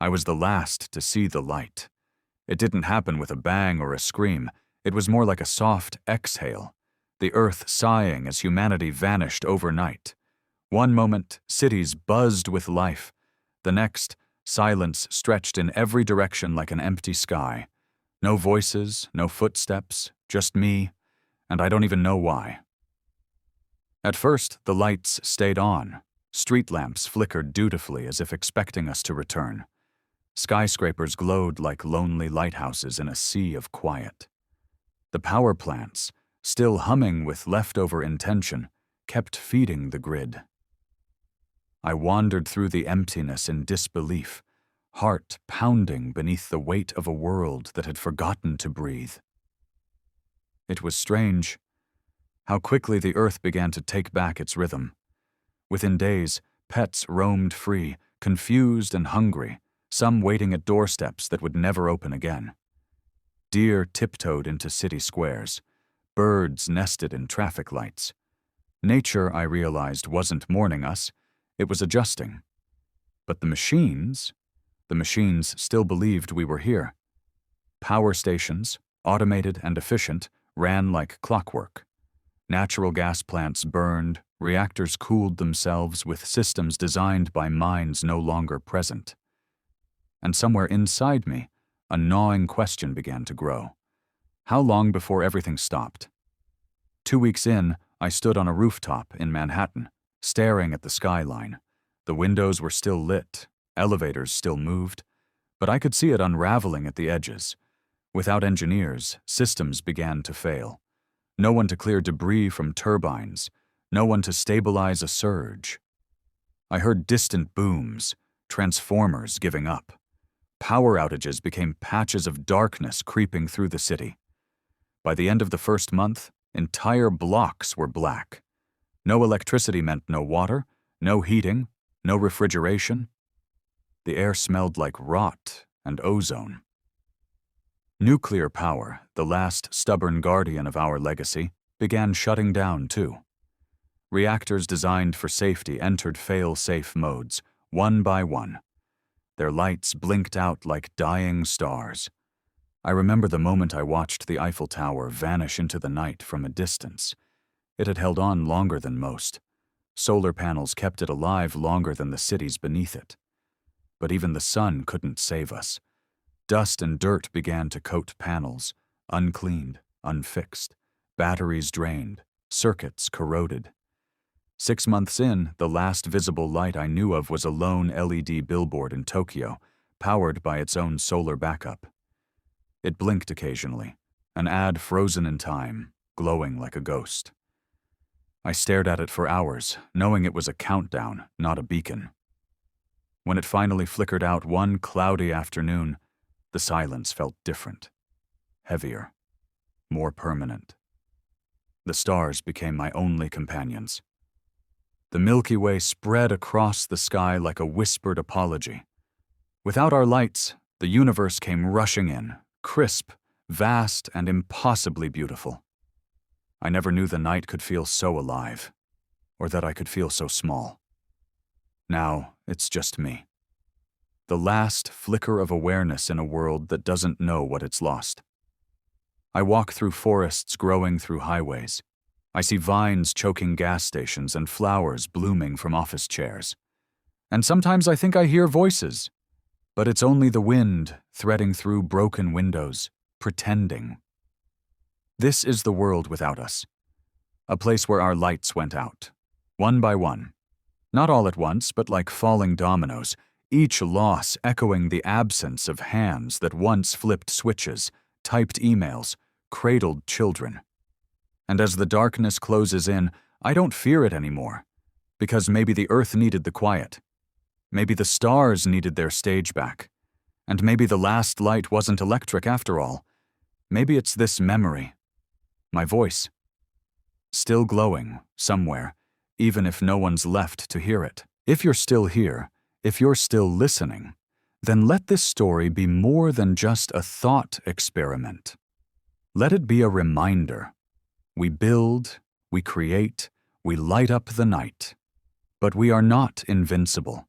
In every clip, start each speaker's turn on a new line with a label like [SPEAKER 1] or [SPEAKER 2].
[SPEAKER 1] I was the last to see the light. It didn't happen with a bang or a scream. It was more like a soft exhale, the earth sighing as humanity vanished overnight. One moment, cities buzzed with life. The next, silence stretched in every direction like an empty sky. No voices, no footsteps, just me, and I don't even know why. At first, the lights stayed on. Street lamps flickered dutifully as if expecting us to return. Skyscrapers glowed like lonely lighthouses in a sea of quiet. The power plants, still humming with leftover intention, kept feeding the grid. I wandered through the emptiness in disbelief, heart pounding beneath the weight of a world that had forgotten to breathe. It was strange how quickly the earth began to take back its rhythm. Within days, pets roamed free, confused and hungry, some waiting at doorsteps that would never open again. Deer tiptoed into city squares. Birds nested in traffic lights. Nature, I realized, wasn't mourning us. It was adjusting. But the machines still believed we were here. Power stations, automated and efficient, ran like clockwork. Natural gas plants burned, reactors cooled themselves with systems designed by minds no longer present. And somewhere inside me, a gnawing question began to grow. How long before everything stopped? 2 weeks in, I stood on a rooftop in Manhattan, staring at the skyline. The windows were still lit, elevators still moved, but I could see it unraveling at the edges. Without engineers, systems began to fail. No one to clear debris from turbines, no one to stabilize a surge. I heard distant booms, transformers giving up. Power outages became patches of darkness creeping through the city. By the end of the first month, entire blocks were black. No electricity meant no water, no heating, no refrigeration. The air smelled like rot and ozone. Nuclear power, the last stubborn guardian of our legacy, began shutting down too. Reactors designed for safety entered fail-safe modes, one by one. Their lights blinked out like dying stars. I remember the moment I watched the Eiffel Tower vanish into the night from a distance. It had held on longer than most. Solar panels kept it alive longer than the cities beneath it. But even the sun couldn't save us. Dust and dirt began to coat panels, uncleaned, unfixed, batteries drained, circuits corroded. 6 months in, the last visible light I knew of was a lone LED billboard in Tokyo, powered by its own solar backup. It blinked occasionally, an ad frozen in time, glowing like a ghost. I stared at it for hours, knowing it was a countdown, not a beacon. When it finally flickered out one cloudy afternoon, the silence felt different, heavier, more permanent. The stars became my only companions. The Milky Way spread across the sky like a whispered apology. Without our lights, the universe came rushing in, crisp, vast, and impossibly beautiful. I never knew the night could feel so alive, or that I could feel so small. Now, it's just me. The last flicker of awareness in a world that doesn't know what it's lost. I walk through forests growing through highways. I see vines choking gas stations and flowers blooming from office chairs. And sometimes I think I hear voices, but it's only the wind threading through broken windows, pretending. This is the world without us. A place where our lights went out, one by one. Not all at once, but like falling dominoes, each loss echoing the absence of hands that once flipped switches, typed emails, cradled children. And as the darkness closes in, I don't fear it anymore, because maybe the earth needed the quiet. Maybe the stars needed their stage back. And maybe the last light wasn't electric after all. Maybe it's this memory, my voice, still glowing somewhere, even if no one's left to hear it. If you're still here, if you're still listening, then let this story be more than just a thought experiment. Let it be a reminder. We build, we create, we light up the night, but we are not invincible.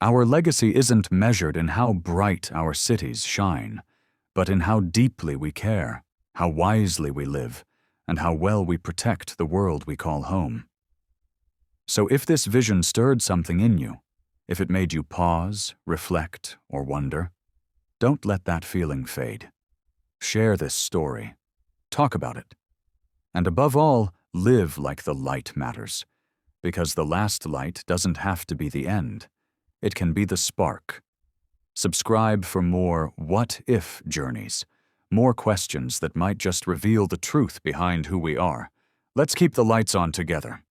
[SPEAKER 1] Our legacy isn't measured in how bright our cities shine, but in how deeply we care, how wisely we live, and how well we protect the world we call home. So if this vision stirred something in you, if it made you pause, reflect, or wonder, don't let that feeling fade. Share this story. Talk about it. And above all, live like the light matters, because the last light doesn't have to be the end. It can be the spark. Subscribe for more what-if journeys, more questions that might just reveal the truth behind who we are. Let's keep the lights on together.